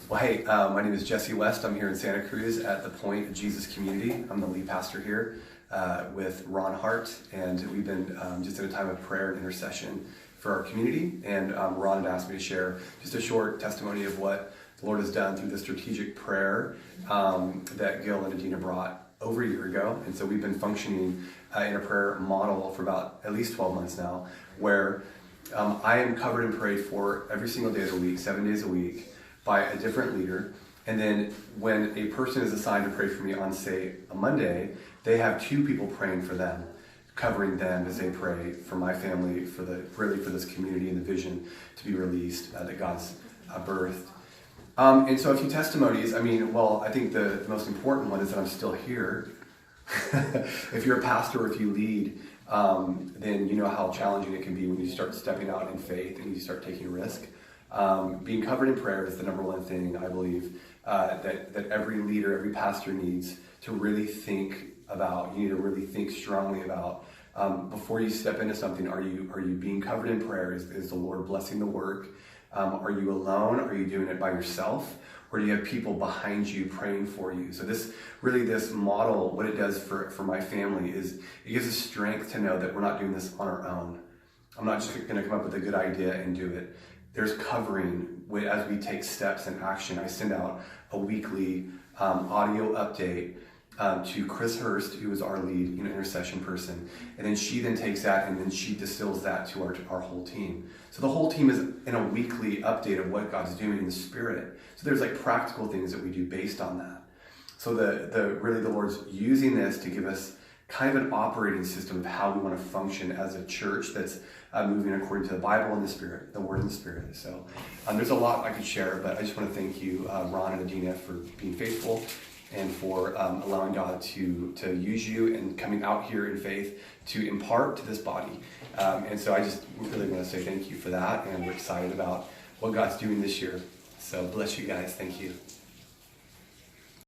Well, hey, my name is Jesse West. I'm here in Santa Cruz at the Point of Jesus Community. I'm the lead pastor here with Ron Hart, and we've been just in a time of prayer and intercession for our community. And Ron had asked me to share just a short testimony of what the Lord has done through the strategic prayer that Gil and Adina brought over a year ago. And so we've been functioning in a prayer model for about at least 12 months now, where I am covered and prayed for every single day of the week, 7 days a week, by a different leader. And then when a person is assigned to pray for me on, say, a Monday, they have two people praying for them, covering them as they pray for my family, for this community and the vision to be released that God's birthed. And so a few testimonies. I think the most important one is that I'm still here. If you're a pastor or if you lead, then you know how challenging it can be when you start stepping out in faith and you start taking risk. Being covered in prayer is the number one thing I believe that every leader, every pastor needs to really think about. You need to really think strongly about before you step into something. Are you being covered in prayer? Is the Lord blessing the work? Are you alone? Are you doing it by yourself? Or do you have people behind you praying for you? So this model, what it does for my family is it gives us strength to know that we're not doing this on our own. I'm not just going to come up with a good idea and do it. There's covering as we take steps in action. I send out a weekly audio update to Chris Hurst, who is our lead intercession person. And then she takes that and then she distills that to our whole team. So the whole team is in a weekly update of what God's doing in the Spirit. So there's practical things that we do based on that. So the Lord's using this to give us kind of an operating system of how we want to function as a church that's moving according to the Bible and the Spirit, the Word and the Spirit. So there's a lot I could share, but I just want to thank you, Ron and Adina, for being faithful and for allowing God to use you and coming out here in faith to impart to this body. And so I just really want to say thank you for that, and we're excited about what God's doing this year. So bless you guys. Thank you.